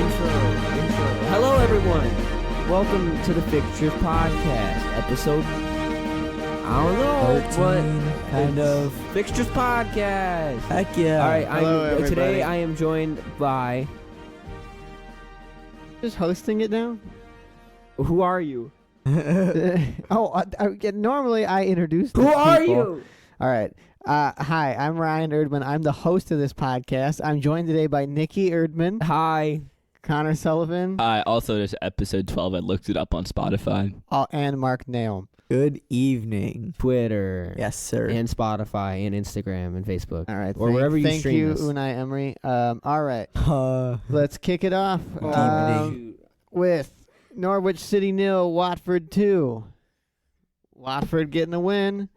Intro. Hello, everyone. Welcome to the Fixtures Podcast, episode. I don't know 13, what kind of. Fixtures Podcast. Heck yeah! All right. Hello, everybody. Today I am joined by. Just hosting it now? Who are you? Normally I introduce Who the are people. you? All right. Hi, I'm Ryan Erdman. I'm the host of this podcast. I'm joined today by Nikki Erdman, Hi. Connor Sullivan, Also, this episode 12, I looked it up on Spotify. and Mark Naum. Good evening. Twitter. Yes, sir. And Spotify and Instagram and Facebook. All right. Or wherever you thank stream you, this. Unai Emery. All right. Uh, Let's kick it off with Norwich City 0, Watford 2. Watford getting a win.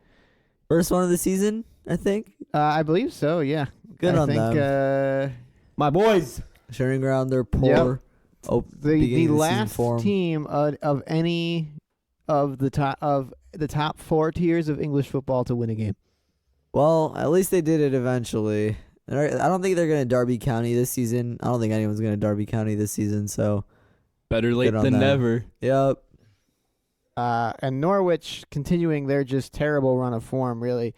First one of the season, I think. I believe so, yeah. Good I on think, them. My boys. Turning around their poor. The beginning of the season last form. team of any of the top four tiers of English football to win a game. Well, at least they did it eventually. I don't think they're going to Derby County this season. I don't think anyone's going to Derby County this season, so. Better late Good on than them. never. Yep. And Norwich continuing their just terrible run of form, really.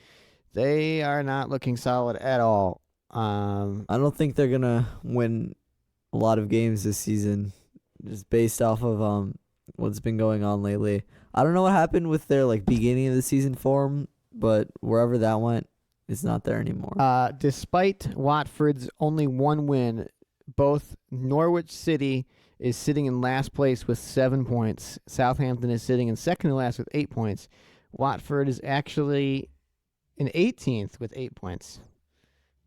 They are not looking solid at all. I don't think they're going to win a lot of games this season, just based off of what's been going on lately. I don't know what happened with their beginning of the season form, but wherever that went, it's not there anymore. Despite Watford's only one win, both Norwich City is sitting in last place with 7 points. Southampton is sitting in second to last with 8 points. Watford is actually in 18th with 8 points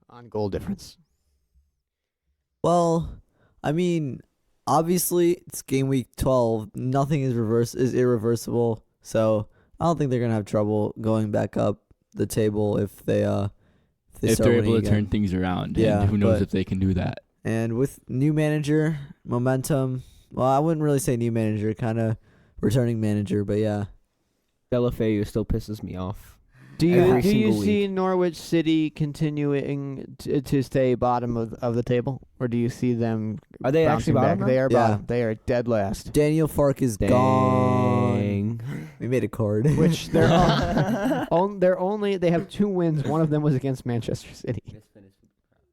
on goal difference. Well, I mean, obviously it's game week 12. Nothing is irreversible. So I don't think they're gonna have trouble going back up the table if If start they're winning able to again. turn things around. Yeah, and who knows but- if they can do that. And with new manager, momentum. Well, I wouldn't really say new manager, kind of returning manager, but yeah. Delafeu still pisses me off. Do Every you single see week. Norwich City continuing to stay bottom of the table, or do you see them? Are they bouncing actually bottom back? now? They are Yeah. bottom. They are dead last. Daniel Fark is gone. Dang. We made a card. Which they're they have 2 wins. One of them was against Manchester City.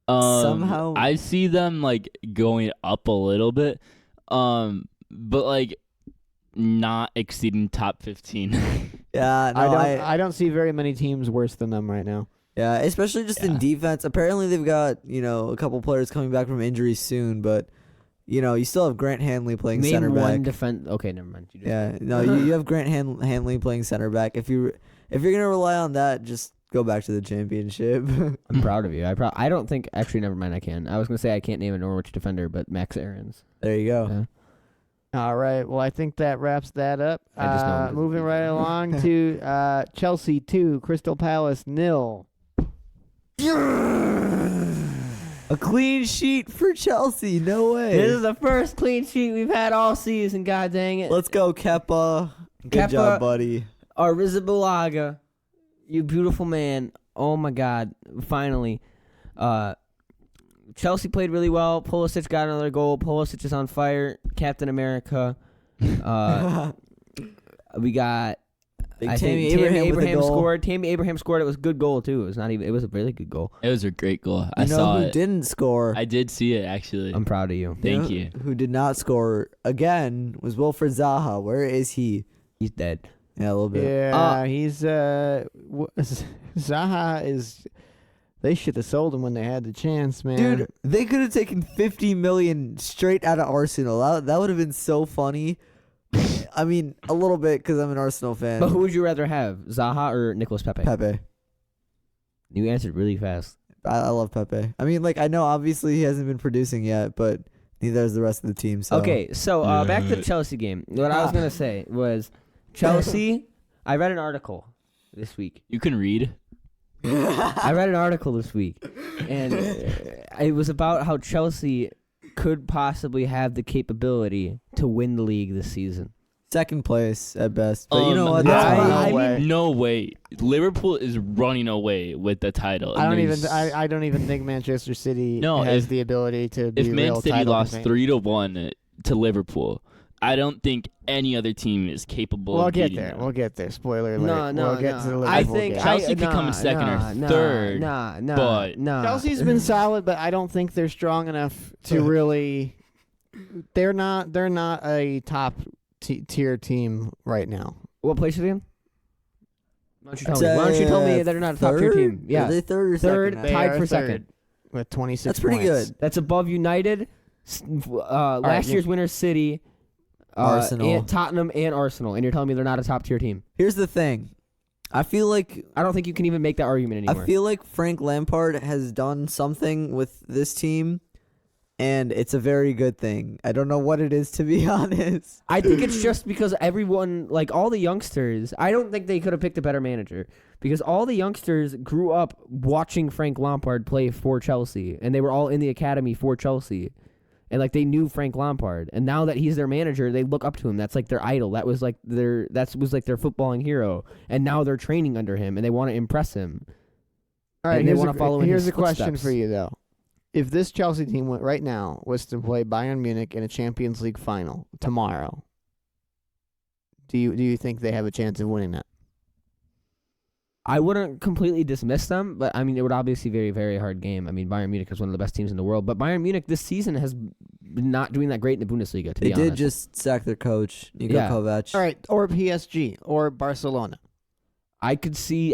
Somehow- I see them going up a little bit, but not exceeding top 15. Yeah, no, I don't see very many teams worse than them right now. yeah, especially just in Yeah. defense. Apparently they've got, a couple players coming back from injuries soon, but you still have Grant Hanley playing Name center one back. defense. Okay, never mind. You just- Yeah, no, you have Grant Hanley playing center back. If you're gonna rely on that, just go back to the championship. I'm proud of you. I don't think. Actually, never mind. I can. I was gonna say I can't name a Norwich defender, but Max Aarons. There you go. Yeah. All right. Well, I think that wraps that up. I just know him as a Moving big right fan. along to Chelsea 2, Crystal Palace 0. A clean sheet for Chelsea. No way. This is the first clean sheet we've had all season. God dang it! Let's go, Kepa. Good Kepa. job, buddy. Arrizabalaga, you beautiful man. Oh my God! Finally, Chelsea played really well. Pulisic got another goal. Pulisic is on fire. Captain America. We got. Big I Tammy think Abraham Tammy with a Abraham goal. scored. Tammy Abraham scored. It was a good goal too. It was a really good goal. It was a great goal. I You know saw who it. didn't score? I did see it, actually. I'm proud of you. Thank know you. Who did not score again was Wilfred Zaha. Where is he? He's dead. Yeah, a little bit. Yeah, he's Zaha is. They should have sold him when they had the chance, man. Dude, they could have taken 50 million straight out of Arsenal. That would have been so funny. I mean, a little bit because I'm an Arsenal fan. But who would you rather have, Zaha or Nicolas Pepe? Pepe. You answered really fast. I love Pepe. I mean, I know obviously he hasn't been producing yet, but neither has the rest of the team. So. Okay, so back to the Chelsea game. What I was gonna say was Chelsea. I read an article this week. You can read. I read an article this week, and it was about how Chelsea could possibly have the capability to win the league this season. Second place at best. But you know what? that's That's I fine. mean- no way. Liverpool is running away with the title. I don't and even. there's- I don't even think Manchester City No, has if- the ability to be if Man real City title lost contenders. 3-1 to Liverpool, I don't think any other team is capable We'll of get beating there. them. We'll get there. Spoiler alert. No, we'll get to the no. Liverpool I think game. Chelsea could come in second or third, but- Chelsea's been solid, but I don't think they're strong enough to really. They're not a top tier team right now. What place are they in? Why don't you tell me they're not a top tier team? Are Yeah, they third or third, second? They tied are for third second. with 26 That's pretty points. good. That's above United, last you- year's winners City, Arsenal. and Tottenham, and Arsenal. And you're telling me they're not a top tier team? Here's the thing. I feel like I don't think you can even make that argument anymore. I feel like Frank Lampard has done something with this team, and it's a very good thing. I don't know what it is, to be honest. I think it's just because everyone, like all the youngsters, I don't think they could have picked a better manager because all the youngsters grew up watching Frank Lampard play for Chelsea, and they were all in the academy for Chelsea, and like they knew Frank Lampard, and now that he's their manager, they look up to him. That's like their idol. That was like their footballing hero, and now they're training under him, and they want to impress him. All right, And they here's wanna a, follow in here's his a question footsteps. for you though. If this Chelsea team right now was to play Bayern Munich in a Champions League final tomorrow, do you think they have a chance of winning that? I wouldn't completely dismiss them, but I mean, it would obviously be a very, very hard game. I mean, Bayern Munich is one of the best teams in the world, but Bayern Munich this season has been not doing that great in the Bundesliga, to They be did honest. just sack their coach, Niko Yeah. Kovac. All right, or PSG, or Barcelona, I could see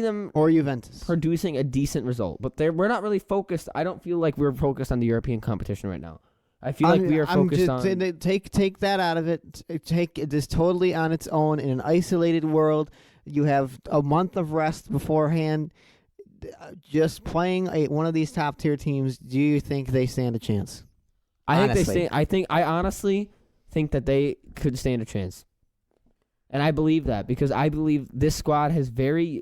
them or Juventus. producing a decent result, but we're not really focused. I don't feel like we're focused on the European competition right now. I feel like we are focused on. Take that out of it. Take this totally on its own in an isolated world. You have a month of rest beforehand. Just playing one of these top tier teams, do you think they stand a chance? Honestly. I honestly think that they could stand a chance, and I believe that because I believe this squad has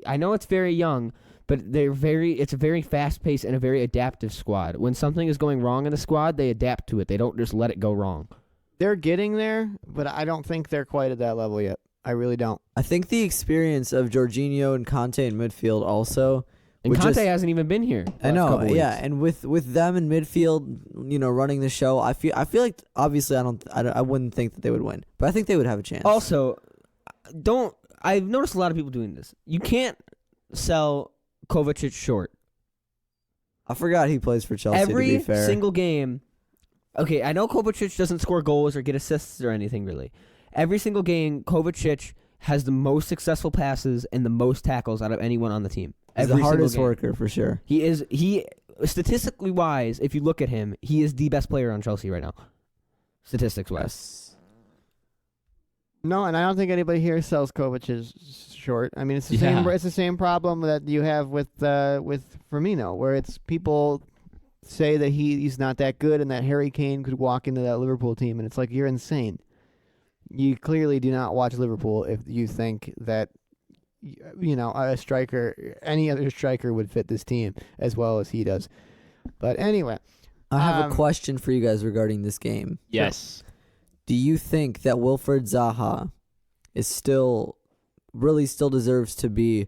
I know it's very young, but it's a very fast paced and a very adaptive squad. When something is going wrong in the squad, they adapt to it. They don't just let it go wrong. They're getting there, but I don't think they're quite at that level yet. I really don't. I think the experience of Jorginho and Conte in midfield also. And would Conte just- hasn't even been here. I last know, couple yeah, weeks. and with them in midfield, running the show, I feel like obviously I wouldn't think that they would win, but I think they would have a chance. Also, I've noticed a lot of people doing this. You can't sell Kovacic short. I forgot he plays for Chelsea. Every to be fair, single game. Okay, I know Kovacic doesn't score goals or get assists or anything really. Every single game, Kovacic has the most successful passes and the most tackles out of anyone on the team. he's Every the hardest single game. worker for sure. He statistically wise, if you look at him, he is the best player on Chelsea right now. Statistics wise. No, and I don't think anybody here sells Kovacic short. I mean, it's the same. Yeah. It's the same problem that you have with Firmino, where it's people say that he's not that good and that Harry Kane could walk into that Liverpool team, and it's like you're insane. You clearly do not watch Liverpool if you think that a striker, any other striker, would fit this team as well as he does. But anyway, I have a question for you guys regarding this game. Yes. Do you think that Wilfred Zaha is still deserves to be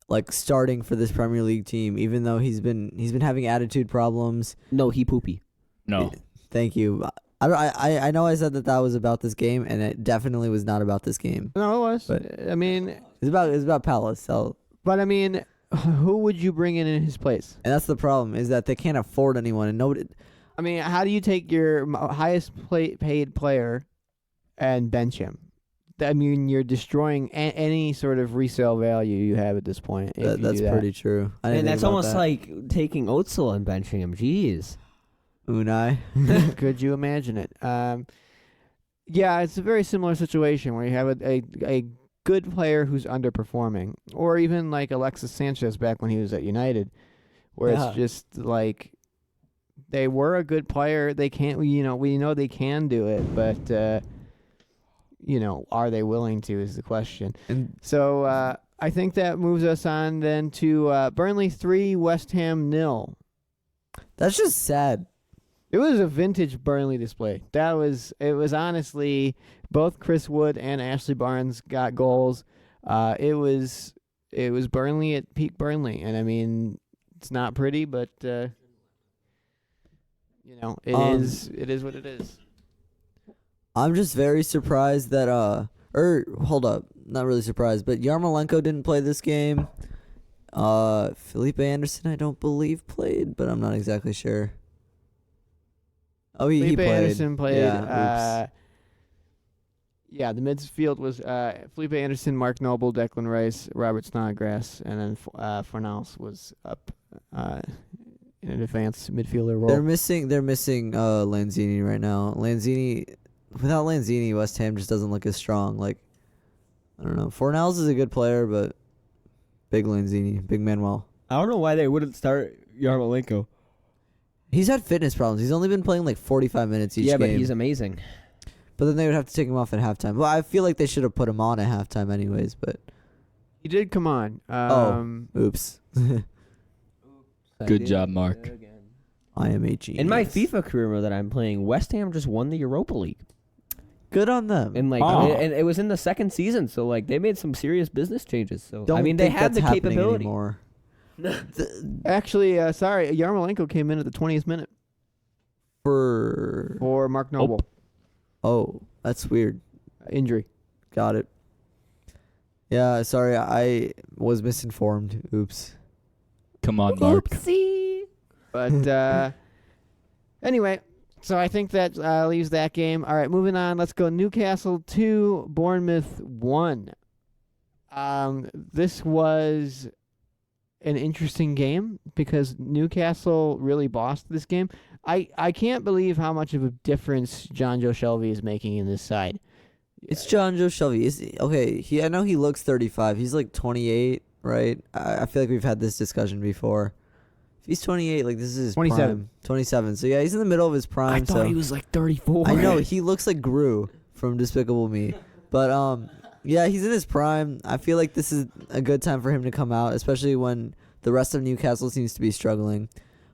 like starting for this Premier League team, even though he's been having attitude problems? No, he poopy. No. Thank you. I know I said that was about this game, and it definitely was not about this game. no, it was. But- I mean, It's about Palace. So, but I mean, who would you bring in his place? and that's the problem, is that they can't afford anyone, and nobody. I mean, how do you take your highest paid player and bench him? I mean, you're destroying any sort of resale value you have at this point. If you That's do that. pretty true. I didn't And think that's about almost that. like taking Özil and benching him. Jeez. Unai. Could you imagine it? Yeah, it's a very similar situation where you have a good player who's underperforming, or even like Alexis Sanchez back when he was at United, where Yeah. it's just like they were a good player. They can't, we know they can do it, but are they willing to is the question. And So I think that moves us on then to Burnley 3, West Ham 0. that's just sad. It was a vintage Burnley display. It was honestly both Chris Wood and Ashley Barnes got goals. It was Burnley at peak Burnley, and I mean it's not pretty, but it is what it is. I'm just very surprised that hold up, not really surprised, but Yarmolenko didn't play this game. Felipe Anderson I don't believe played, but I'm not exactly sure. Oh, he played. Anderson played. Yeah, the midfield was Felipe Anderson, Mark Noble, Declan Rice, Robert Snodgrass, and then Fornals was up in an advanced midfielder role. They're missing Lanzini right now. Without Lanzini, West Ham just doesn't look as strong. Like, I don't know. Fornals is a good player, but big Lanzini, big Manuel. I don't know why they wouldn't start Yarmolenko. He's had fitness problems. He's only been playing like 45 minutes each game. Yeah, but he's amazing. But then they would have to take him off at halftime. Well, I feel like they should have put him on at halftime anyways, but... He did come on. Oops. Good job, Mark. I am a genius. In my FIFA career mode that I'm playing, West Ham just won the Europa League. Good on them. And and it was in the second season, so like they made some serious business changes. So Don't I mean, they think had the that's happening capability. anymore. Actually, Yarmolenko came in at the 20th minute for Mark Noble. Oh, that's weird. Injury. Got it. Yeah, sorry, I was misinformed. Oops. Come on, Mark. Oopsie. But anyway, so I think that leaves that game. All right, moving on. Let's go Newcastle 2, Bournemouth 1. This was an interesting game because Newcastle really bossed this game. I can't believe how much of a difference John Joe Shelby is making in this side. It's John Joe Shelby. I know he looks 35. He's like 28, right? I feel like we've had this discussion before. If he's 28, like this is his 27. prime. 27. So yeah, he's in the middle of his prime. I thought he was like 34. I know he looks like Gru from Despicable Me, but yeah, he's in his prime. I feel like this is a good time for him to come out, especially when the rest of Newcastle seems to be struggling.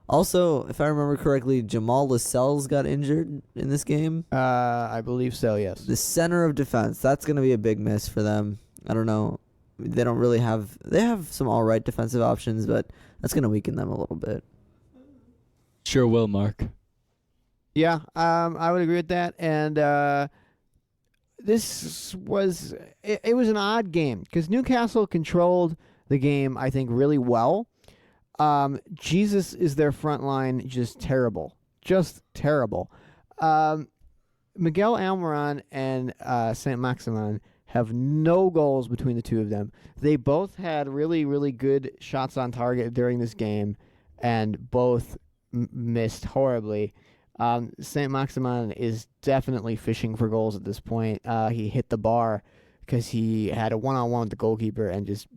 Also, if I remember correctly, Jamal Lascelles got injured in this game. I believe so, yes. The center of defense, that's going to be a big miss for them. I don't know. They don't really have... They have some all right defensive options, but that's going to weaken them a little bit. Sure will, Mark. Yeah, I would agree with that. And this was... It was an odd game because Newcastle controlled the game, I think, really well. Jesus is their front line just terrible. Just terrible. Miguel Almiron and Saint Maximin have no goals between the two of them. They both had really, really good shots on target during this game, and both missed horribly. Saint Maximin is definitely fishing for goals at this point. He hit the bar because he had a one-on-one with the goalkeeper and just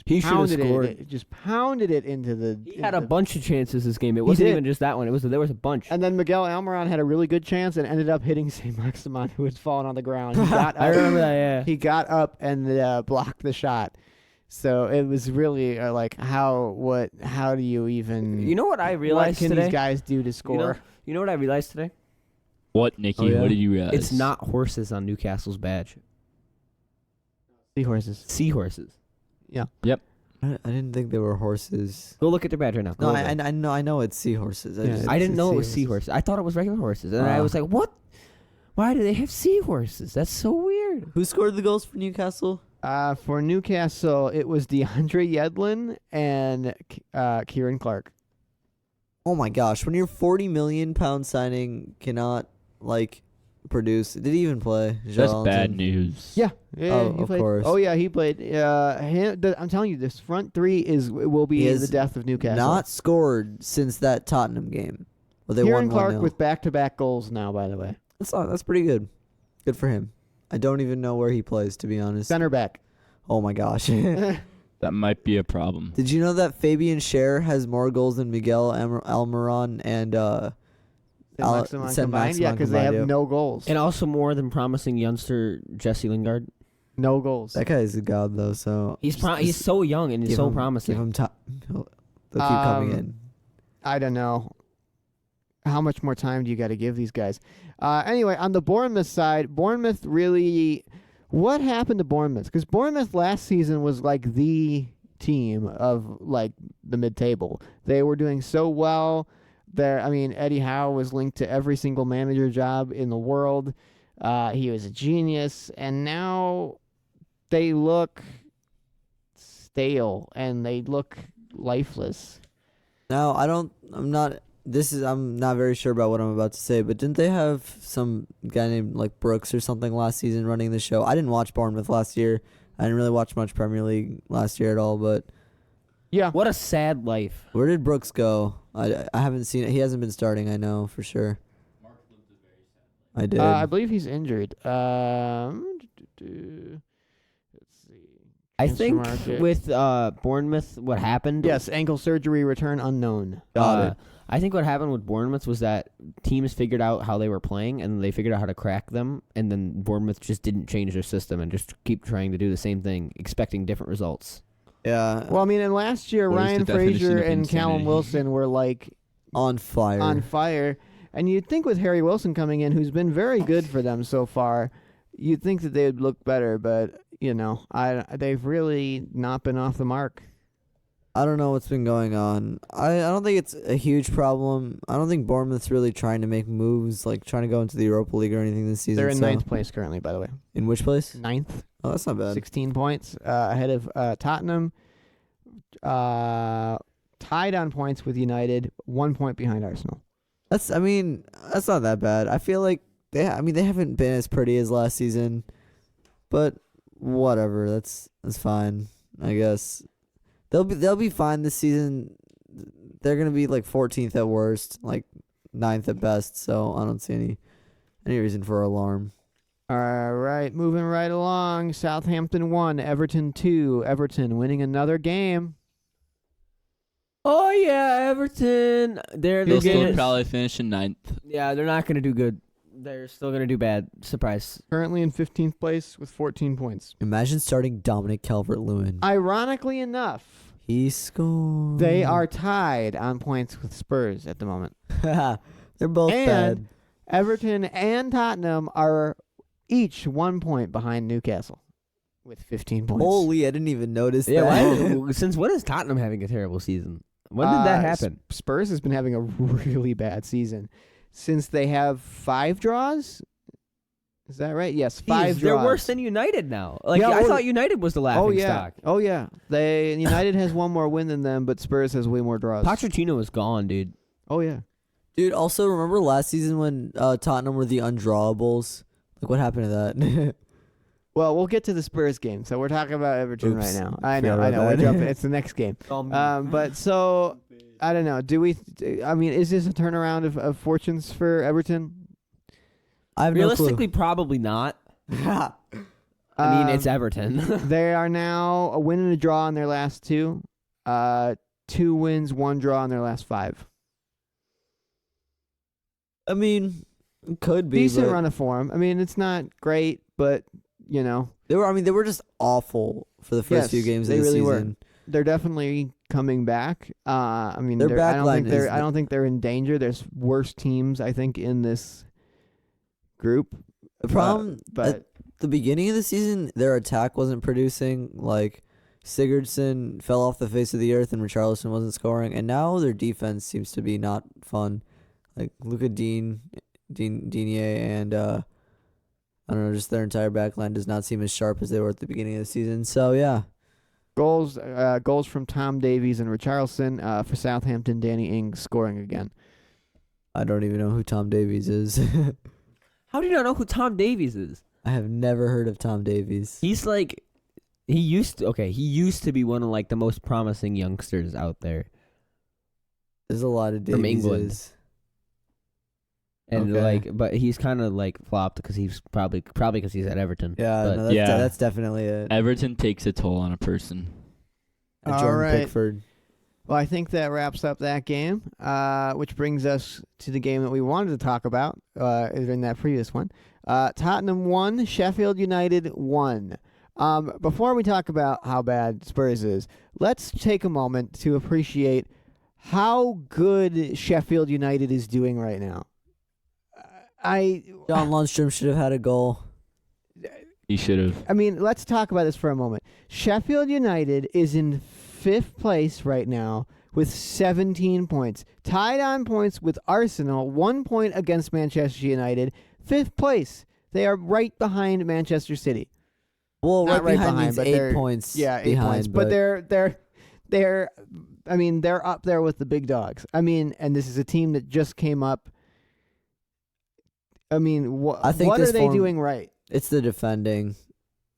he pounded scored. it. Just pounded it into the. He had a bunch of chances this game. It wasn't even just that one. There was a bunch. And then Miguel Almiron had a really good chance and ended up hitting Saint Maximin, who had fallen on the ground. He got up, I remember that. Yeah. He got up and blocked the shot. So it was really like how do you even? You know what I realized what can today? These guys do to score? You know what I realized today? What, Nikki? Oh, yeah? What did you realize? It's not horses on Newcastle's badge. Seahorses. Seahorses. Yeah. Yep. I didn't think they were horses. Go look at their badge right now. No, I know it's seahorses. I didn't know it was seahorses. I thought it was regular horses, and I was like, "What? Why do they have seahorses? That's so weird." Who scored the goals for Newcastle? For Newcastle, it was DeAndre Yedlin and Kieran Clark. Oh my gosh! When your £40 million signing cannot produce, did he even play? That's bad news. Yeah. Oh, he of played. course. Oh yeah, he played. I'm telling you, this front three will be the death of Newcastle. Not scored since that Tottenham game. Well, they Kieran won Clark 1-0. with back-to-back goals now. By the way, That's pretty good. Good for him. I don't even know where he plays, to be honest. center back. Oh my gosh! Did That might be a problem. you know that Fabian Schär has more goals than Miguel Almiron and Saint combined? Yeah, because they have no goals. And also more than promising youngster Jesse Lingard. No goals. that guy is a god though. So He's so young and he's give so him- promising. Give him time. They'll keep coming in. I don't know. how much more time do you got to give these guys? Anyway, on the Bournemouth side, Bournemouth really. What happened to Bournemouth? Because Bournemouth last season was like the team of like the mid-table. They were doing so well. Eddie Howe was linked to every single manager job in the world. He was a genius, and now they look stale and they look lifeless. Now, I'm not very sure about what I'm about to say, but didn't they have some guy named like Brooks or something last season running the show? I didn't watch Bournemouth last year. I didn't really watch much Premier League last year at all, but Yeah. What a sad life. where did Brooks go? I haven't seen it. He hasn't been starting, I know for sure. I did. I believe he's injured. Let's see. I Transfer think market. with Bournemouth, what happened? Yes, ankle surgery, return unknown. Got it. I think what happened with Bournemouth was that teams figured out how they were playing, and they figured out how to crack them, and then Bournemouth just didn't change their system and just keep trying to do the same thing, expecting different results. Yeah. Well, and last year, What is Ryan the definition Fraser of and Callum insanity? Wilson were like on fire. on fire. And you'd think with Harry Wilson coming in, who's been very good for them so far, you'd think that they would look better, but they've really not been off the mark. I don't know what's been going on. I don't think it's a huge problem. I don't think Bournemouth's really trying to make moves, like trying to go into the Europa League or anything this season. They're in so- ninth place currently, by the way. In which place? Ninth, Oh, that's not bad. 16 points ahead of Tottenham. Tied on points with United, 1 point behind Arsenal. That's not that bad. I feel like they haven't been as pretty as last season, but whatever. That's fine. I guess they'll be fine this season. They're gonna be like 14th at worst, like 9th at best. So I don't see any reason for alarm. All right, moving right along. Southampton 1, Everton 2. Everton winning another game. Oh yeah, Everton. They'll They'll get still it. probably finish in 9th. Yeah, they're not gonna do good. They're still gonna do bad. Surprise. Currently in 15th place with 14 points. Imagine starting Dominic Calvert-Lewin. Ironically enough, He scored. they are tied on points with Spurs at the moment. They're both And bad. Everton and Tottenham are each 1 point behind Newcastle with 15 points. Holy, I didn't even notice Yeah. that. Since when is Tottenham having a terrible season? When did that happen? Spurs has been having a really bad season since they have 5 draws. Is that right? Yes, 5 Jeez, draws. they're worse than United now. Like Yeah, I well- thought United was the laughing Oh yeah. stock. Oh yeah. United has one more win than them, but Spurs has way more draws. Pochettino is gone, dude. Oh yeah. Dude, also remember last season when Tottenham were the undrawables? Like, what happened to that? Well, we'll get to the Spurs game. So we're talking about Everton Oops. right now. I Forgot know. We're about that. jumping. It's the next game. But so I don't know. Is this a turnaround of fortunes for Everton? I have Realistically, probably not. no clue. I mean, it's Everton. They are now a win and a draw in their last 2. 2 wins, 1 draw in their last 5. I mean, it could be. Decent but run of form. I mean, it's not great, but They were just awful for the first few Yes, games they of the really were. season. they're definitely coming back. Their I back don't line think they're. is I don't think they're in danger. There's worse teams, I think, in this group. The problem but at the beginning of the season, their attack wasn't producing. Like, Sigurdsson fell off the face of the earth and Richarlison wasn't scoring. And now their defense seems to be not fun. Like, Luka Digne, and I don't know, just their entire back line does not seem as sharp as they were at the beginning of the season. So, yeah. goals from Tom Davies and Richarlison. For Southampton, Danny Ings scoring again. I don't even know who Tom Davies is. How do you not know who Tom Davies is? I have never heard of Tom Davies. He used to be one of like the most promising youngsters out there. There's a lot of From Davies. England. And Okay. but he's kind of like flopped because he's probably because he's at Everton. Yeah, But- no, that's, Yeah. that's definitely it. Everton takes a toll on a person. And All Jordan right. Pickford. Well, I think that wraps up that game, which brings us to the game that we wanted to talk about in that previous one. Tottenham 1, Sheffield United 1. Before we talk about how bad Spurs is, let's take a moment to appreciate how good Sheffield United is doing right now. John Lundstrom should have had a goal. He should have. I mean, let's talk about this for a moment. Sheffield United is in 5th place right now with 17 points. Tied on points with Arsenal, 1 point against Manchester United. 5th place. They are right behind Manchester City. Well, Not right behind behind, means but 8 points. Yeah, 8 behind, points. But they're I mean, they're up there with the big dogs. I mean, and this is a team that just came up. I mean, I think what this are they form- doing right? It's the defending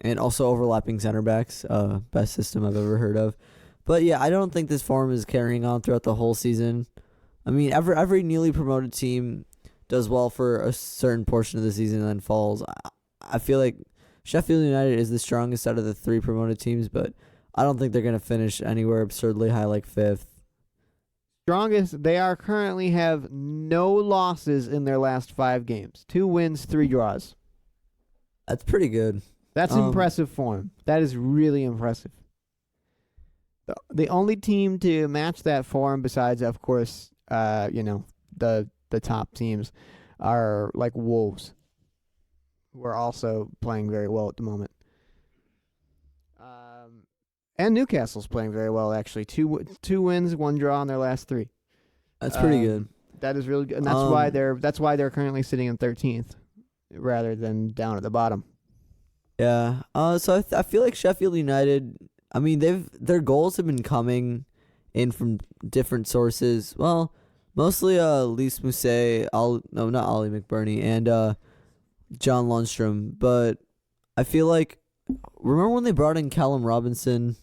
and also overlapping center backs. Best system I've ever heard of. But yeah, I don't think this form is carrying on throughout the whole season. I mean, every newly promoted team does well for a certain portion of the season and then falls. I feel like Sheffield United is the strongest out of the 3 promoted teams, but I don't think they're going to finish anywhere absurdly high like 5th. Strongest, they are currently have no losses in their last 5 games. 2 wins, 3 draws. That's pretty good. That's impressive form. That is really impressive. The only team to match that form, besides, of course, the top teams, are like Wolves, who are also playing very well at the moment. And Newcastle's playing very well, actually. 2 wins, 1 draw in their last 3. That's pretty good. That is really good, and that's why they're currently sitting in 13th, rather than down at the bottom. Yeah. So I feel like Sheffield United. I mean, their goals have been coming in from different sources. Well, mostly Lise Mousset, not Ollie McBurney, and John Lundstrom. But I feel like, remember when they brought in Callum Robinson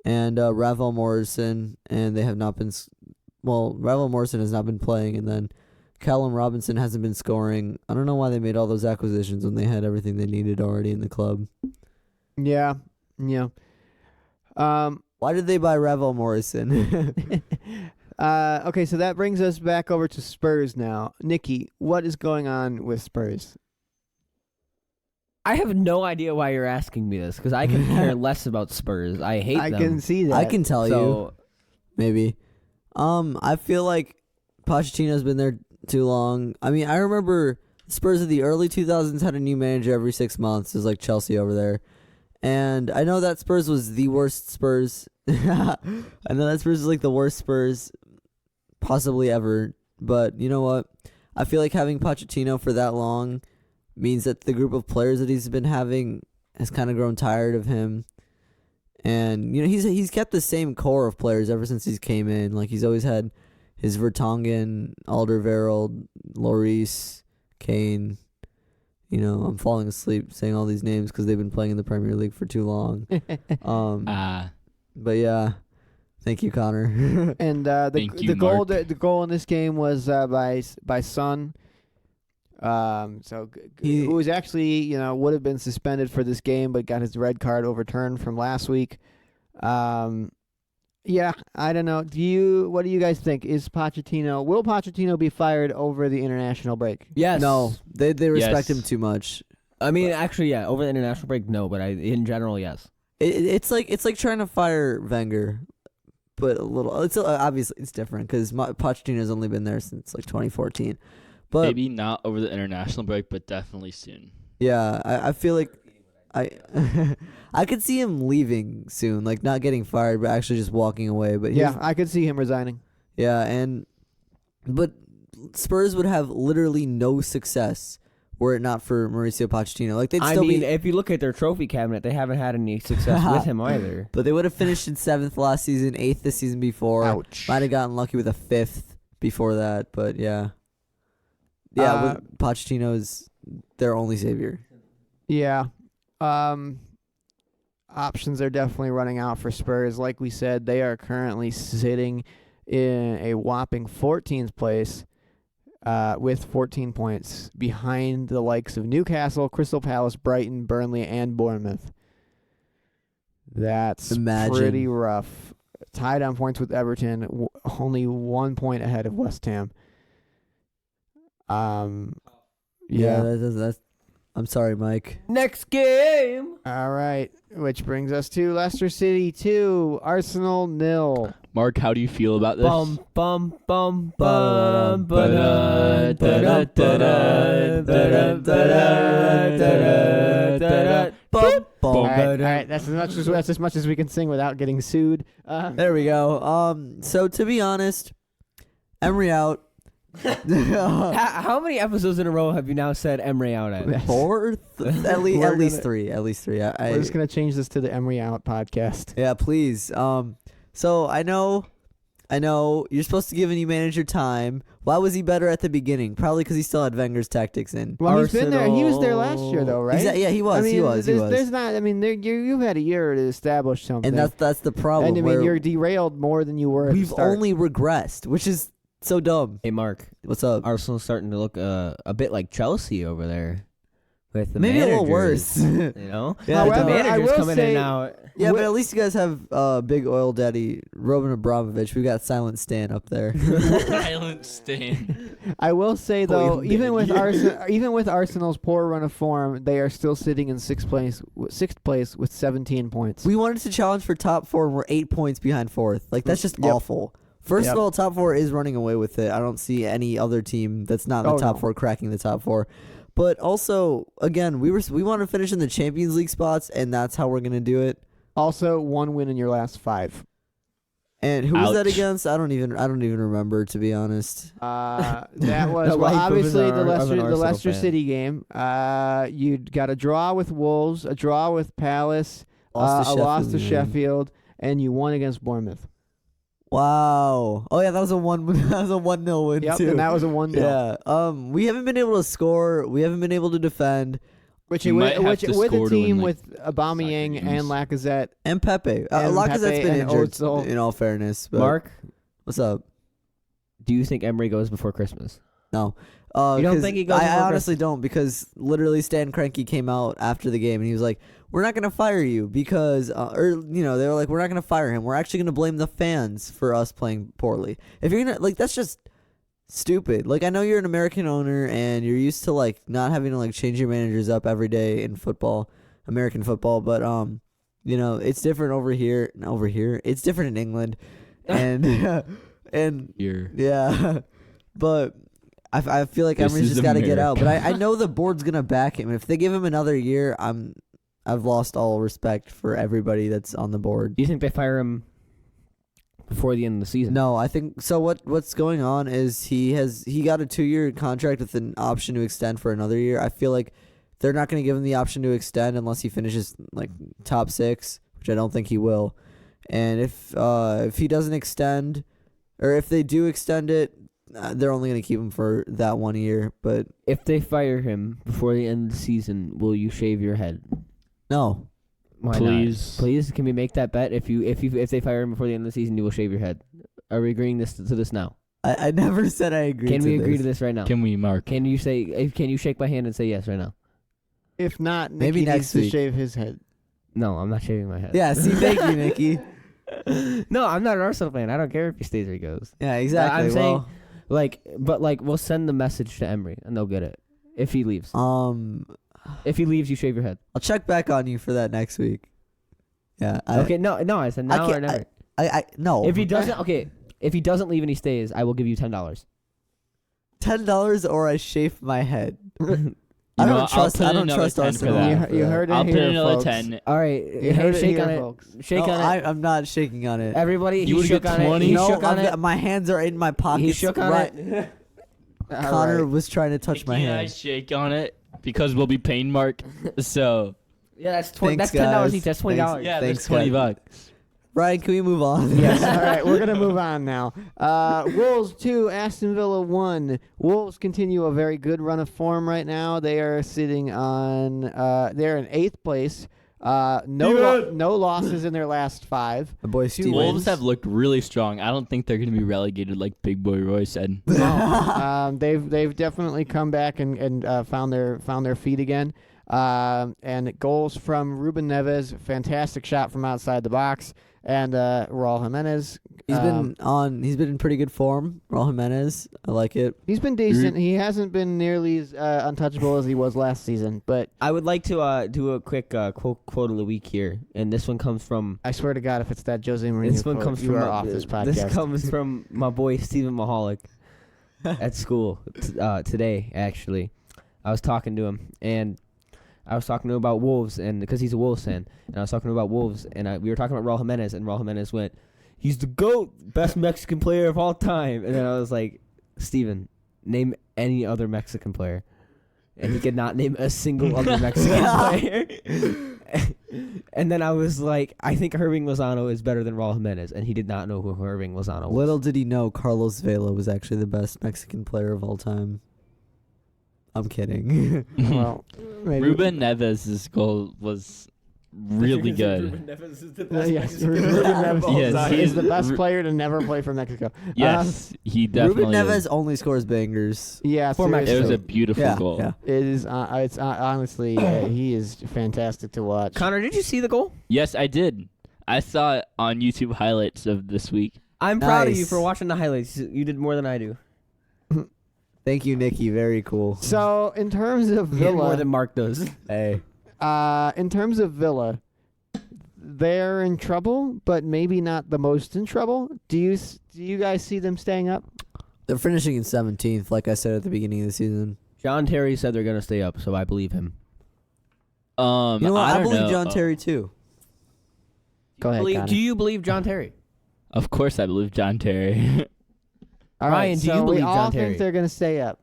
and Ravel Morrison, and they have not been. Well, Ravel Morrison has not been playing, and then Callum Robinson hasn't been scoring. I don't know why they made all those acquisitions when they had everything they needed already in the club. Yeah. Why did they buy Ravel Morrison? Okay, so that brings us back over to Spurs now. Nikki, what is going on with Spurs? I have no idea why you're asking me this because I can care less about Spurs. I hate them. I can see that. I can tell you. Maybe. I feel like Pochettino's been there too long. I mean, I remember Spurs of the early 2000s had a new manager every 6 months. It was like Chelsea over there. And I know that Spurs was the worst Spurs. I know that Spurs is like the worst Spurs possibly ever. But you know what? I feel like having Pochettino for that long means that the group of players that he's been having has kind of grown tired of him. And he's kept the same core of players ever since he's came in. Like he's always had his Vertonghen, Alderweireld, Lloris, Kane. I'm falling asleep saying all these names because they've been playing in the Premier League for too long. But yeah, thank you, Connor. And the goal in this game was by Son. Who was actually would have been suspended for this game, but got his red card overturned from last week. Yeah, I don't know. What do you guys think? Will Pochettino be fired over the international break? Yes. No, they respect Yes. him too much. I mean, actually, yeah. Over the international break, no. But in general, yes. It's like trying to fire Wenger, but a little. It's obviously it's different because Pochettino's only been there since like 2014. But Maybe not over the international break, but definitely soon. yeah, I feel like I could see him leaving soon, like not getting fired, but actually just walking away. But Yeah, I could see him resigning. yeah, but Spurs would have literally no success were it not for Mauricio Pochettino. Like they'd still be. If you look at their trophy cabinet, they haven't had any success with him either. But they would have finished in 7th last season, 8th this season before. Ouch. Might have gotten lucky with a 5th before that, but yeah. Yeah, Pochettino is their only savior. Yeah. Options are definitely running out for Spurs. Like we said, they are currently sitting in a whopping 14th place with 14 points behind the likes of Newcastle, Crystal Palace, Brighton, Burnley, and Bournemouth. That's pretty rough. Tied on points with Everton, only 1 point ahead of West Ham. Yeah, that's I'm sorry, Mike. Next game. All right, which brings us to Leicester City 2, Arsenal 0. Mark, how do you feel about this? Bum bum bum bum ba-da, da-da, da-da, da-da, da-da, da-da, bum, bum, All ba-da. right, that's as much as we can sing without getting sued. There we go. So to be honest, Emery out. How many episodes in a row have you now said Emre out at? Fourth, at least three. We're just gonna change this to the Emery Out podcast. Yeah, please. So I know you're supposed to give a new manager time. Why was he better at the beginning? Probably because he still had Wenger's tactics in. Well, he's been there. He was there last year, though, right? Yeah, he was. I mean, he was. There's not. I mean, you've had a year to establish something, And that's the problem. And I mean, you're derailed more than you were. At the we've start. only regressed, which is so dumb. Hey, Mark. What's up? Arsenal's starting to look a bit like Chelsea over there. With the Maybe a little managers, worse. You know? Yeah, With the However, I managers will coming in say- and out. Yeah, but at least you guys have big oil daddy Roman Abramovich. We got Silent Stan up there. Silent Stan. I will say though, Boy, even with baby. even with Arsenal's poor run of form, they are still sitting in sixth place with 17 points. We wanted to challenge for top 4, and we're 8 points behind fourth. Like that's just Yep. awful. First Yep. of all, top 4 is running away with it. I don't see any other team that's not in the Oh, top no. 4 cracking the top 4. But also, again, we want to finish in the Champions League spots, and that's how we're gonna do it. Also, 1 win in your last 5. And who was that Ouch. against? I don't even remember, to be honest. That was The well, life of obviously an the Arsenal Leicester fan. City game. You got a draw with Wolves, a draw with Palace, a loss to Sheffield, and you won against Bournemouth. Wow. Oh yeah, that was a 1-0 win Yep, too. and that was a 1-0. Yeah. We haven't been able to score. We haven't been able to defend. Which You might have with to a score to team win, like, with Aubameyang soccer and games. Lacazette. And Pepe. And Lacazette's Pepe been and injured, Ozil. in all fairness. But Mark, what's up? do you think Emery goes before Christmas? No. You don't 'cause think he goes I before honestly don't, because literally Stan Kroenke came out after the game and he was like, "We're not gonna fire you because," they were like, "We're not gonna fire him. We're actually gonna blame the fans for us playing poorly." If you're gonna that's just stupid. Like I know you're an American owner and you're used to like not having to like change your managers up every day in football, American football, but it's different over here. It's different in England, and and Here. yeah, but I feel like This Emery's is just got to get out. But America. I know the board's gonna back him. If they give him another year, I've lost all respect for everybody that's on the board. Do you think they fire him before the end of the season? No, I think so. What's going on is he got a 2-year contract with an option to extend for another year. I feel like they're not going to give him the option to extend unless he finishes like top 6, which I don't think he will. And if he doesn't extend, or if they do extend it, they're only going to keep him for that 1 year. But If they fire him before the end of the season, will you shave your head? no, Why Please. not? Please, can we make that bet? If they fire him before the end of the season, you will shave your head. Are we agreeing to this now? I never said I agree. Can to we agree this. to this right now? Can we, Mark? Can you shake my hand and say yes right now? If not, Maybe Nicky next needs to week. shave his head. No, I'm not shaving my head. Yeah. See, thank you, Nikki. No, I'm not an Arsenal fan. I don't care if he stays or he goes. Yeah, exactly. I'm saying, well, we'll send the message to Emery and they'll get it if he leaves. I'll If he leaves, you shave your head. check back on you for that next week. Yeah. Okay, no, I said now or can't- never. I no. If he doesn't leave and he stays, I will give you $10. $10 or I shave my head. You I know don't what? I'll trust. put I in don't another trust 10 for Arsenal. that. You heard it I'll put here, in another folks. 10. All right, You heard it shake here, on it. folks. Shake No, on it. I'm not shaking on it. Everybody, You he would shook get on it. 20? He No, shook on I've it. got- my hands are in my pockets. He shook on right. it. Connor was trying to touch my Nikki and I hand. shake on it because we'll be paying Mark. So Yeah, that's $20. Thanks, That's $10 guys. each. That's $20. Thanks. yeah, Thanks, that's $20. guys. Ryan, can we move on? Yes. All right, we're gonna move on now. Wolves 2, Aston Villa 1. Wolves continue a very good run of form right now. They are sitting on. They're in 8th place. No losses in their last 5. My boy Steven. Wolves have looked really strong. I don't think they're going to be relegated like Big Boy Roy said. They've definitely come back and found their feet again. And goals from Ruben Neves, fantastic shot from outside the box, and Raul Jimenez. He's been in pretty good form. Raul Jimenez, I like it. He's been decent. He hasn't been nearly as untouchable as he was last season, but I would like to do a quick quote of the week here, and this one comes from. I swear to God, if it's that Jose Mourinho This one quote, comes you from are off this podcast. This comes from my boy Stephen Mahalik at school today. Actually, I was talking to him, and I was talking to him about Wolves, and because he's a Wolves fan, and I was talking about Wolves, and we were talking about Raul Jimenez, and Raul Jimenez went, "He's the GOAT, best Mexican player of all time." And then I was like, "Steven, name any other Mexican player." And he could not name a single other Mexican player. And then I was like, "I think Irving Lozano is better than Raul Jimenez," and he did not know who Irving Lozano was. Little did he know Carlos Vela was actually the best Mexican player of all time. I'm kidding. Well, maybe. Ruben Neves' goal was really good. Yes, Ruben Neves Yes, he is is the best player to never play for Mexico. Yes, he definitely Ruben Neves is. only scores bangers. Yeah, For seriously. It was a beautiful Yeah, goal. yeah. It is. It's honestly, he is fantastic to watch. Connor, did you see the goal? Yes, I did. I saw it on YouTube highlights of this week. I'm proud of you Nice. for watching the highlights. You did more than I do. Thank you, Nikki. Very cool. So, in terms of You did more Villa, than Mark does. Hey. in terms of Villa, they're in trouble, but maybe not the most in trouble. Do you guys see them staying up? They're finishing in 17th, like I said at the beginning of the season. John Terry said they're going to stay up, so I believe him. You know what? I I don't believe know. John Terry, too. Go ahead, Connor. Do you believe John Terry? Of course, I believe John Terry. All Ryan, right, do so you believe we all John think Terry? they're going to stay up.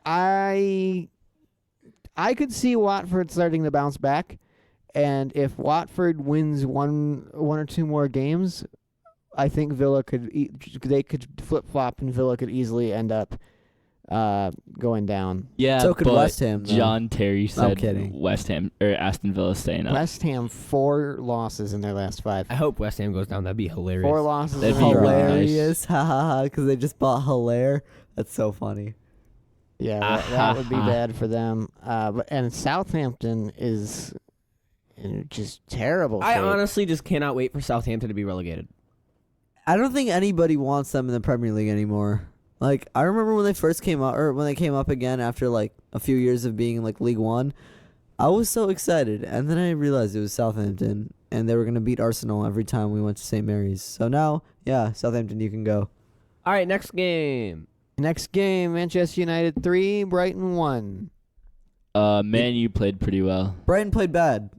I could see Watford starting to bounce back, and if Watford wins one or two more games, I think Villa they could flip flop, and Villa could easily end up going down. Yeah, So could but West Ham, though. John Terry said kidding. West Ham or Aston Villa staying up. West Ham 4 losses in their last 5. I hope West Ham goes down. That'd be hilarious. 4 losses. That'd in a be row. really nice. Hilarious. Ha ha ha. Because they just bought Hilaire. That's so funny. Yeah, that would be bad for them. And Southampton is in just terrible I shape. honestly just cannot wait for Southampton to be relegated. I don't think anybody wants them in the Premier League anymore. Like, I remember when they first came out, or when they came up again after, like, a few years of being, like, League One. I was so excited. And then I realized it was Southampton, and they were going to beat Arsenal every time we went to St. Mary's. So now, yeah, Southampton, you can go. All right, next game. Next game, Manchester United 3, Brighton 1. Man, you played pretty well. Brighton played bad.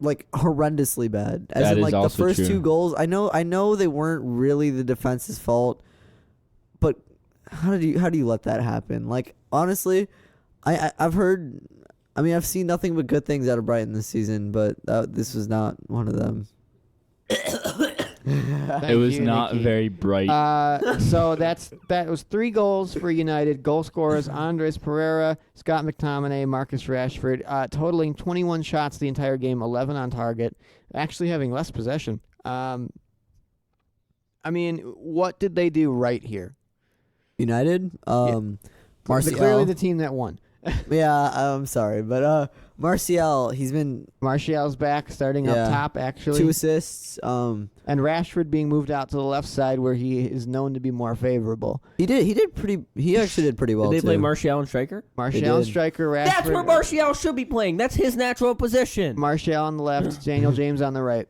Like horrendously bad. As That in, is like, the also first true. 2 goals, I know they weren't really the defense's fault, but how do you let that happen? Like, honestly, I've heard, I mean, I've seen nothing but good things out of Brighton this season, but this was not one of them. It was not Nikki. very bright. So that was 3 goals for United. Goal scorers Andres Pereira, Scott McTominay, Marcus Rashford, totaling 21 shots the entire game, 11 on target, actually having less possession. I mean, what did they do right here? United, Martial. Clearly the team that won. Yeah, I'm sorry, but Martial, he's been Martial's back, starting Yeah. up top, actually. 2 assists. And Rashford being moved out to the left side where he is known to be more favorable. He actually did pretty well Did they too. play Martial and striker? Martial did. striker, Rashford. That's where Martial should be playing. That's his natural position. Martial on the left, Daniel James on the right.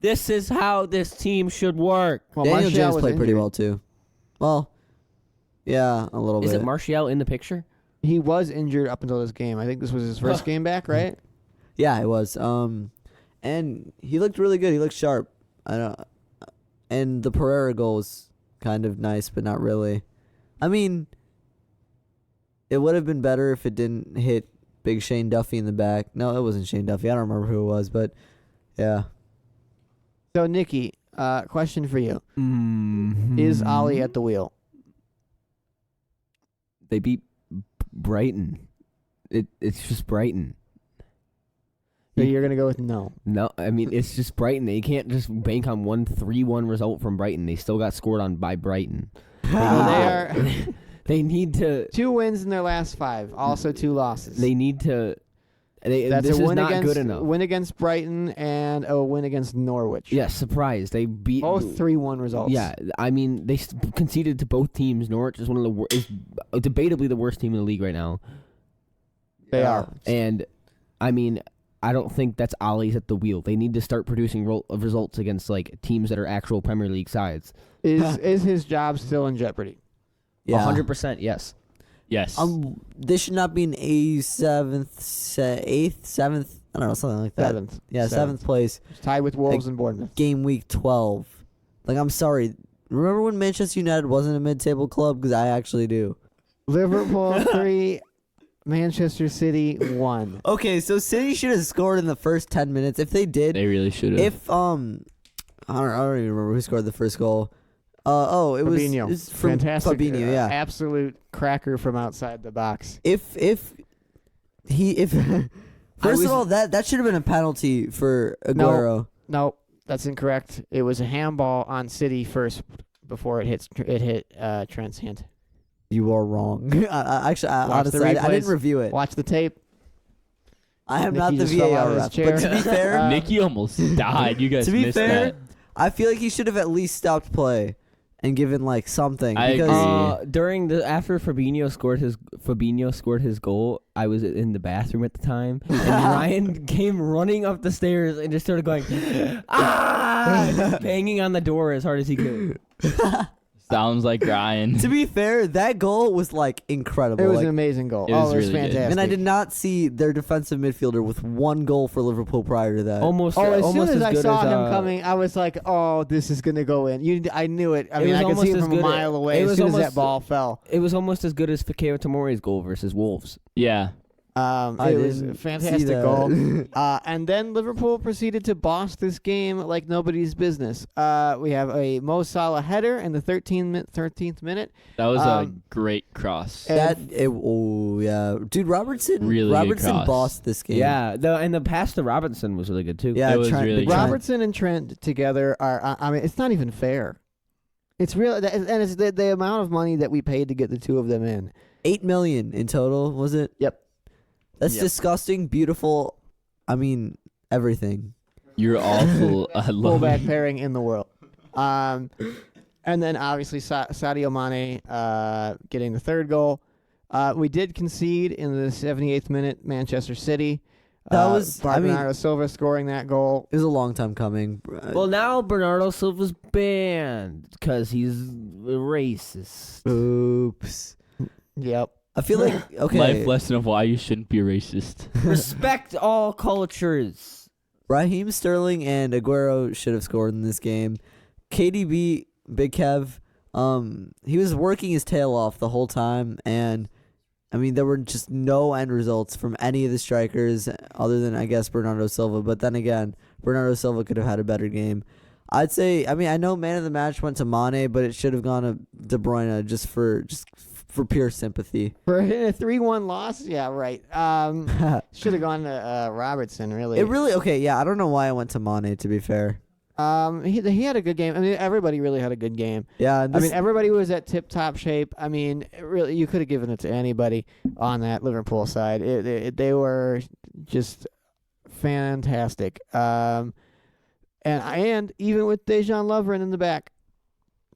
This is how this team should work. Well, Daniel Martial James was played pretty injured. well too. Well, yeah, a little Is bit. it Martial in the picture? He was injured up until this game. I think this was his first game back, right? Yeah, it was. And he looked really good. He looked sharp. I don't. And the Pereira goal was kind of nice, but not really. I mean, it would have been better if it didn't hit Big Shane Duffy in the back. No, it wasn't Shane Duffy. I don't remember who it was, but yeah. So, Nikki, question for you. Mm-hmm. Is Ollie at the wheel? They beat Brighton. It's just Brighton. So you're going to go with no. No, I mean, it's just Brighton. You can't just bank on 3-1 result from Brighton. They still got scored on by Brighton. They are They need to. 2 wins in their last 5. Also 2 losses. They need to. That's this a is win not against good enough. win against Brighton and a win against Norwich. Yes, surprise. They beat Both 3-1 results. Yeah, I mean they conceded to both teams. Norwich is one of the is debatably the worst team in the league right now. They are. And I mean, I don't think that's Ollie's at the wheel. They need to start producing results against like teams that are actual Premier League sides. Is his job still in jeopardy? Yeah. 100%. Yes. Yes. They should not be in eighth, seventh. I don't know, something like that. 7th. Yeah, seventh place. It's tied with Wolves and Bournemouth. Game week 12. Like, I'm sorry. Remember when Manchester United wasn't a mid-table club? Because I actually do. Liverpool 3, Manchester City 1. Okay, so City should have scored in the first 10 minutes. If they did, they really should have. if I don't even remember who scored the first goal. It Fabinho. was from Fantastic. Fabinho, yeah. Absolute cracker from outside the box. If first of all, that should have been a penalty for Aguero. No, that's incorrect. It was a handball on City first before it hit Trent's hand. You are wrong. Honestly, the I didn't replays. review it. Watch the tape. I am Nicky not the just fell out VAR of his ref. chair. But to be fair, Nicky almost died. You guys to be missed fair, that. I feel like he should have at least stopped play and given like something. I because agree. After Fabinho scored his goal, I was in the bathroom at the time, and Ryan came running up the stairs and just started going, just banging on the door as hard as he could. Sounds like Ryan. to be fair, that goal was like incredible. It was like, an amazing goal. It was It was really good. fantastic. and I did not see their defensive midfielder with 1 goal for Liverpool prior to that. Almost. Oh, as soon almost as I good saw as, him coming, I was like, "Oh, this is gonna go in." I knew it. I It mean, was I could see almost it as from a good- mile away it as was soon as that almost- ball fell. It was almost as good as Fikayo Tomori's goal versus Wolves. Yeah. I It was a didn't see fantastic that. goal. And then Liverpool proceeded to boss this game like nobody's business. We have a Mo Salah header in the 13th minute. That was a Um, great cross. Yeah, dude, Robertson Really good Robertson cross. bossed this game. Yeah, and the pass to Robinson was really good too. Yeah, It was Trent- really the good. Trent- Robertson and Trent together are, I mean, it's not even fair. It's real, and it's the amount of money that we paid to get the two of them in. 8 million in total, was it? Yep. That's Yep. disgusting, beautiful. I mean, everything. You're awful. I love Fullback you. pairing in the world. And then obviously Sadio Mane getting the 3rd goal. We did concede in the 78th minute, Manchester City. That was- I mean- Bernardo Silva scoring that goal. It was a long time coming. Well, now Bernardo Silva's banned because he's racist. Oops. Yep. I feel like okay. Life lesson of why you shouldn't be racist. Respect all cultures. Raheem Sterling and Aguero should have scored in this game. KDB, Big Kev, he was working his tail off the whole time, and I mean there were just no end results from any of the strikers other than I guess Bernardo Silva. But then again, Bernardo Silva could have had a better game. I'd say. I mean, I know man of the match went to Mane, but it should have gone to De Bruyne just for pure sympathy. For a 3-1 loss? Yeah, right. Should have gone to Robertson, really. It really okay. Yeah, I don't know why I went to Mane. To be fair. He had a good game. I mean, everybody really had a good game. Yeah, I mean, everybody was at tip-top shape. I mean, really, you could have given it to anybody on that Liverpool side. They were just fantastic. And even with Dejan Lovren in the back.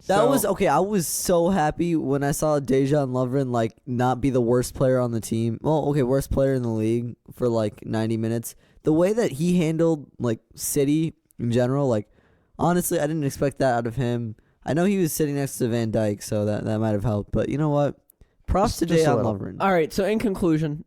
That was okay. I was so happy when I saw Dejan Lovren like not be the worst player on the team. Well, okay, worst player in the league for like 90 minutes. The way that he handled like City in general, like honestly, I didn't expect that out of him. I know he was sitting next to Van Dijk, so that might have helped. But you know what? Props to Just a Dejan little. Lovren. All right, so in conclusion,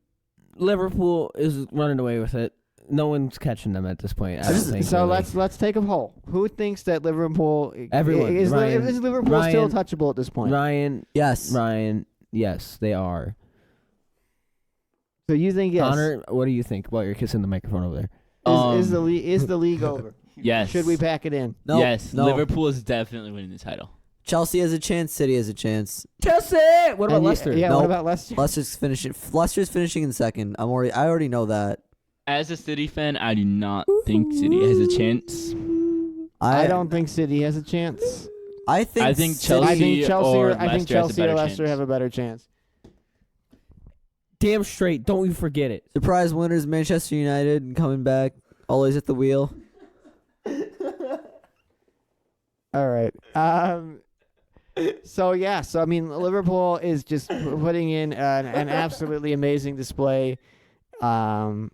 Liverpool is running away with it. No one's catching them at this point. I don't think. So really. let's take a poll. Who thinks that Liverpool Everyone. is Ryan. Liverpool still Ryan. touchable at this point? Ryan, Yes. yes, they are. So you think yes? Connor, what do you think? Well, you're kissing the microphone over there. Is the league over? Yes. Should we pack it in? No. Yes. No. Liverpool is definitely winning the title. Chelsea has a chance. City has a chance. Chelsea. What about And Leicester? Yeah. No. What about Leicester? Leicester's finishing in second. I already know that. As a City fan, I do not think City has a chance. I don't think City has a chance. I think I think City- Chelsea I think Chelsea or or, I think Leicester has a Chelsea or better Leicester chance. have a better chance. Damn straight. Don't you forget it. Surprise winners, Manchester United coming back, always at the wheel. All right. So I mean, Liverpool is just putting in an absolutely amazing display. No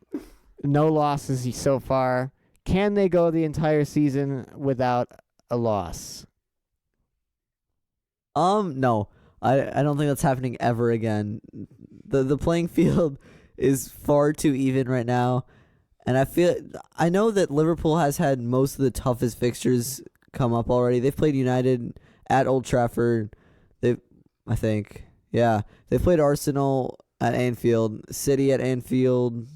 losses so far. Can they go the entire season without a loss? No. I don't think that's happening ever again. The playing field is far too even right now. And I know that Liverpool has had most of the toughest fixtures come up already. They've played United at Old Trafford. They've played Arsenal at Anfield, City at Anfield.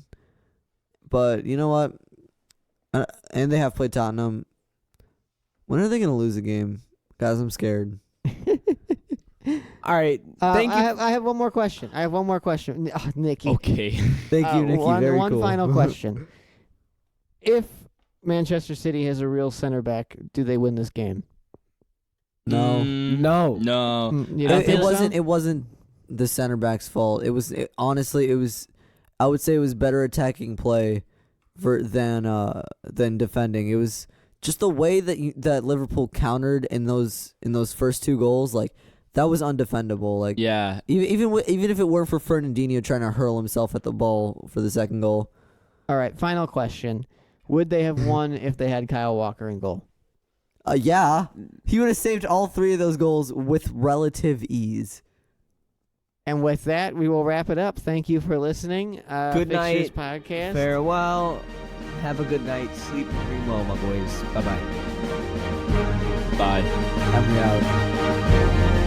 But you know what? And they have played Tottenham. When are they going to lose a game? Guys, I'm scared. All right. Thank you. I have one more question. Nikki. Okay. Thank you, Nikki. Very one cool. final question. If Manchester City has a real center back, do they win this game? No. No. No. You don't think so? It wasn't the center back's fault. Honestly, I would say it was better attacking play than defending. It was just the way that Liverpool countered in those first two goals. Like, that was undefendable. Like, Yeah. even if it weren't for Fernandinho trying to hurl himself at the ball for the second goal. All right, final question. Would they have won if they had Kyle Walker in goal? Yeah, he would have saved all three of those goals with relative ease. And with that, we will wrap it up. Thank you for listening. Good Fixtures night. Podcast. Farewell. Have a good night. Sleep and dream well, my boys. Bye-bye. Bye. I'm out.